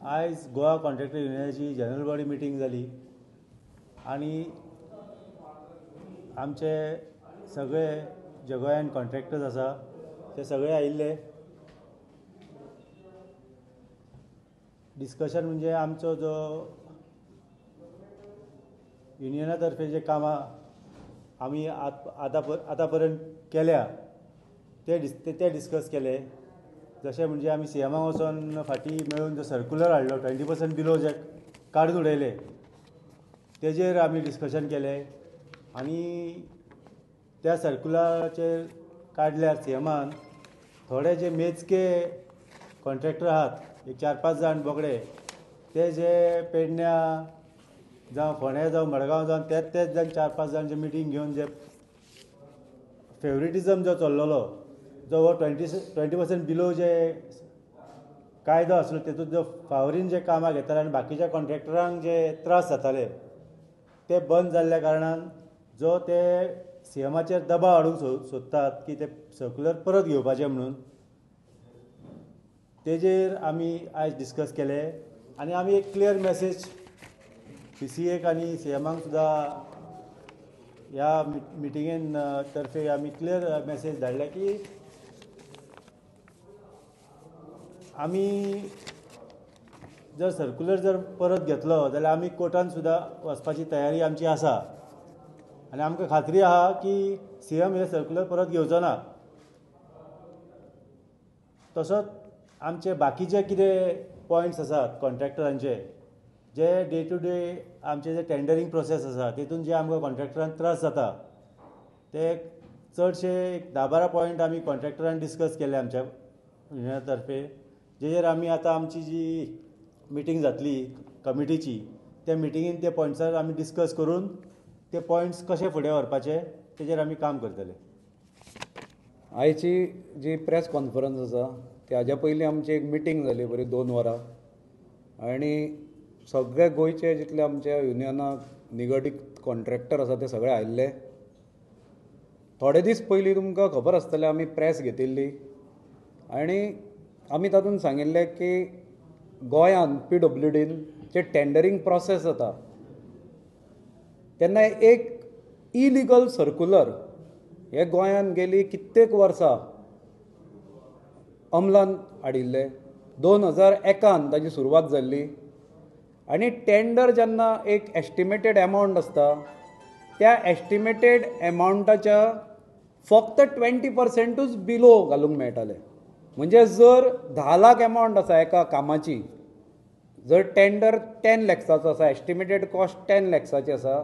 आज गोवा कॉन्ट्रॅक्टर युनियनाची general body meeting जाली आणि आमचे सगळे जे गोंयान कॉन्ट्रॅक्टर्स आसा ते सगळे आयिल्ले. डिस्कशन म्हणजे आमचो जो युनियना तर्फे जे कामां आमी आतां पर्यंत केल्या ते डिस्कस केले. जशें म्हणजे आमी सीएमाक वचोन फाटीं मेळून जो सर्क्युलर हाडलो 20% बिलो जे काडून उडयले तेजेर आमी डिस्कशन केलें आनी त्या सर्क्युलराचेर काडल्यार सीएमान थोडे जे मेजके कॉन्ट्रॅक्टर आहात एक 4-5 जाण बोगडे ते जे पेडण्या जावं फोंड्या जावं मडगांव जावं तेच जाण 4-5 जाण जे मिटींग घेवन जे फेवरेटिजम जो चल्लोलो जो 20% बिलो जे कायदो आसलो तेतूंत जो फावरीन जे कामां घेताले आनी बाकीच्या कॉन्ट्रॅक्टरांक जे त्रास जाताले ते बंद जाल्ल्या कारणान जो ते सीएमाचेर दबाव हाडूंक सोदतात की ते सर्क्युलर परत घेवपाचें म्हणून तेजेर आमी आयज डिस्कस केले आनी आमी एक क्लियर मॅसेज PCAक आनी सीएमाक सुद्दां ह्या मिटिंगेन तर्फे आमी क्लियर मॅसेज धाडल्या की आमी जर सर्क्युलर जर परत घेतलो जाल्यार आमी कोर्टान सुद्दां वचपाची तयारी आमची आसा आनी आमकां खात्री आहा की सीएम हे सर्क्युलर परत घेवचो ना. तसोच आमचे बाकीचे कितें पॉयंट्स आसात कॉन्ट्रॅक्टरांचे जे डे टू डे आमचे जे टेंडरींग प्रोसेस आसा तेतून जे आमकां कॉन्ट्रॅक्टरांक त्रास जाता ते चडशे 10-12 पॉयंट आमी कॉन्ट्रॅक्टरांक डिस्कस केले आमच्या युनियना तर्फे जेजेर आमी आतां आमची जी मिटींग जातली कमिटीची त्या मिटिंगेन ते पॉयंट्सार आमी डिस्कस करून ते पॉयंट्स कशे फुडें व्हरपाचे तेजेर आमी काम करतले. आयची जी प्रेस कॉन्फरन्स आसा ती हाज्या पयलीं आमची एक मिटींग जाली बरी 2 वरां आनी सगळे गोंयचे जितले आमच्या युनियनाक निगडीत कॉन्ट्रॅक्टर आसा ते सगळे आयिल्ले. थोडे दीस पयलीं तुमकां खबर आसतलें आमी प्रेस घेतिल्ली आनी आमी तातूंत सांगिल्लें की गोंयान PWDन जे टेंडरींग प्रोसेस जाता तेन्ना एक इलिगल सर्क्युलर हे गोंयान गेली कित्येक वर्सां अमलान हाडिल्ले. 2001 ताची सुरवात जाल्ली आनी टेंडर जेन्ना एक एस्टिमेटेड एमावंट आसता त्या एस्टिमेटेड एमावंटाच्या फक्त 20%च बिलो घालूंक मेळटाले. म्हणजे जर 10 लाख एमावंट आसा एका कामाची, जर टेंडर 10 लॅक्साचो आसा, एस्टिमेटेड कॉस्ट 10 लॅक्साची आसा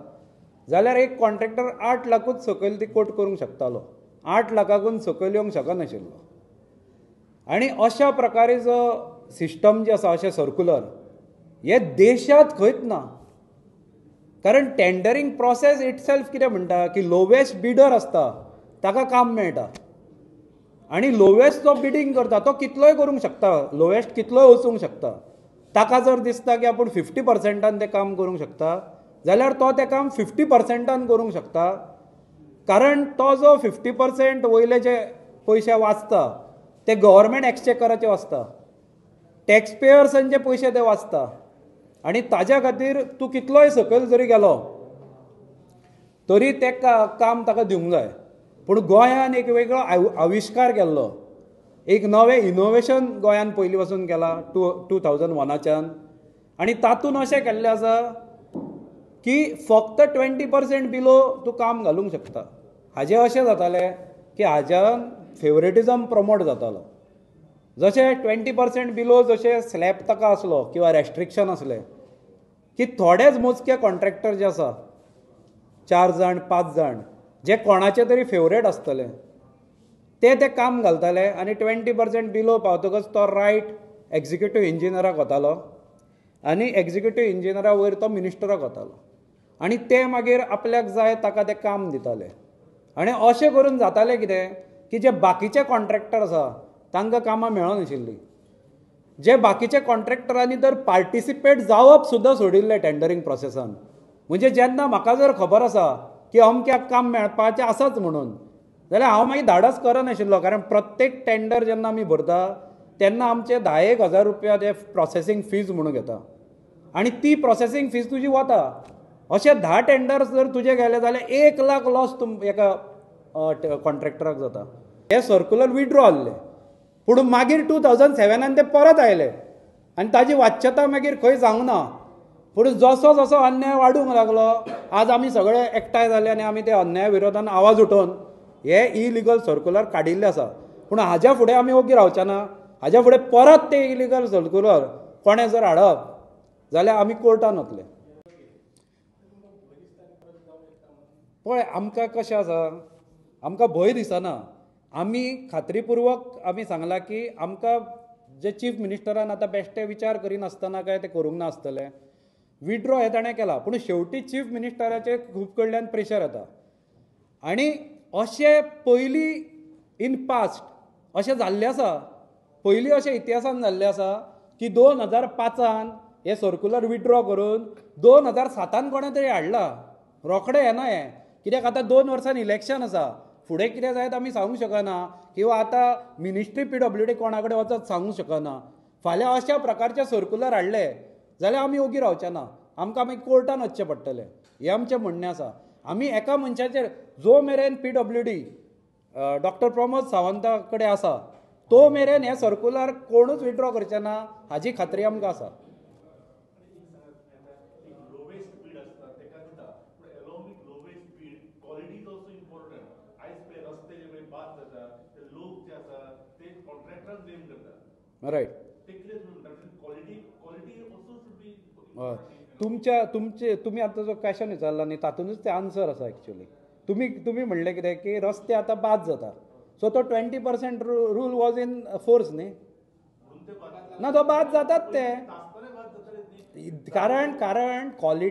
जाल्यार एक कॉन्ट्रॅक्टर 8 लाखूच सकयल ती कोट करूंक शकतालो, 8 लाखाकून सकयल येवंक शकनाशिल्लो. आनी अशा प्रकारे जो सिस्टम जे आसा अशें सर्क्युलर हे देशांत खंयच ना. कारण टेंडरींग प्रोसेस इटसेल्फ कितें म्हणटा की लोवेस्ट बिडर आसता ताका काम मेळटा आनी लोवेस्ट जो बिडींग करता तो कितलोय करूंक शकता, लोवेस्ट कितलोय वचूंक शकता. ताका जर दिसता की आपूण 50%आन तें काम करूंक शकता जाल्यार तो तें काम 50%आन करूंक शकता. कारण तो जो 50% वयले जे पयशे वाचता ते गव्हर्मेंट एक्सचेकराचे वाचता, टॅक्स पेयर्सांचे पयशे ते वाचता आनी ताज्या खातीर तूं कितलोय सकयल जरी गेलो तरी तें काम ताका दिवंक जाय. पूण गोंयान एक वेगळो आविश्कार केल्लो, एक नवें इनोवेशन गोंयान पयलीं पासून केलां 2001च्यान आनी तातूंत अशें केल्लें आसा की फक्त 20% बिलो तूं काम घालूंक शकता. हाजें अशें जातालें की हाज्यान फेवरेटिजम प्रमोट जातालो. जशें 20% बिलो जशें स्लॅब ताका आसलो किंवा रेस्ट्रिक्शन आसलें की थोडेच मोजके कॉन्ट्रॅक्टर जे आसा 4 जाण 5 जाण जे कोणाचे तरी फेवरेट आसतले ते काम घालताले आनी 20% बिलो पावतकच तो रायट एक्झिक्युटीव इंजिनियराक वतालो आनी एक्झिक्युटीव इंजिनियरा वयर तो मिनिस्टराक वतालो आनी ते मागीर आपल्याक जाय ताका तें काम दिताले. आनी अशें करून जातालें कितें की जे बाकीचे कॉन्ट्रॅक्टर आसा तांकां कामां मेळनाशिल्लीं. जे बाकीचे कॉन्ट्रॅक्टरांनी तर पार्टिसिपेट जावप सुद्दां सोडिल्लें टेंडरींग प्रोसेसान. म्हणजे जेन्ना म्हाका जर खबर आसा की अमक्याक काम मेळपाचें आसाच म्हणून जाल्यार हांव मागीर धाडस करनाशिल्लो. कारण प्रत्येक टेंडर जेन्ना आमी भरता तेन्ना आमचे 10,000 रुपया ते प्रोसेसींग फीज म्हणून घेता आनी ती प्रोसेसींग फीज तुजी वता. अशे 10 टेंडर्स जर तुजे गेले जाल्यार 1 लाख लॉस एका कॉन्ट्रॅक्टराक जाता. हे सर्क्युलर विड्रॉ जाल्ले पूण मागीर 2007 ते परत आयले आनी ताजी वाच्यता मागीर खंय जावंक ना. पूण जसो जसो अन्याय वाडूंक लागलो आज आमी सगळे एकठांय जाले आनी आमी त्या अन्याया विरोधान आवाज उठोवन हे इलिगल सर्क्युलर काडिल्ले आसा. पूण हाज्या फुडें आमी ओगी रावचे ना. हाज्या फुडें परत ते इलिगल सर्क्युलर कोणें जर हाडप जाल्यार आमी कोर्टान वतले. पळय आमकां कशें आसा, आमकां भंय दिसना. आमी खात्रीपुर्वक आमी सांगलां की आमकां जे चीफ मिनिस्टरान आतां बेश्टे विचार करिनासतना काय ते करूंक नासतले. विड्रॉ हे ताणें केला पूण शेवटी चीफ मिनिस्टराचेर खूब कडल्यान प्रेशर येता. आनी अशें पयलीं इन पास्ट अशें जाल्लें आसा, पयलीं अशें इतिहासान जाल्लें आसा की 2005 हे सर्क्युलर विड्रॉ करून 2007 कोणें तरी हाडला. रोखडें येना हें, कित्याक आतां 2 वर्सांनी इलेक्शन आसा. फुडें कितें जायत आमी सांगूंक शकना किंवा आतां मिनिस्ट्री PWD कोणा कडेन वचत सांगूंक शकना. फाल्यां अशा प्रकारचे सर्क्युलर हाडले जाल्यार आमी ओगी रावचे ना. आमकां मागीर कोर्टान वचचें पडटलें. हें आमचें म्हणणें आसा. आमी एका मनशाचेर जो मेरेन PWD डॉक्टर प्रमोद सावंता कडेन आसा तो मेरेन हें सर्क्युलर कोणूच विड्रॉ करचे ना हाची खात्री आमकां आसा. रायट. तुमी आतां जो क्वेश्चन विचारला न्ही तातूंतच ते आन्सर आसा एक्चुअली. तुमी म्हणलें कितें की रस्ते आतां बाद जाता सो तो 20% रूल वॉज इन फोर्स न्ही. ना तो बाद जातात ते कारण क्वॉलिटी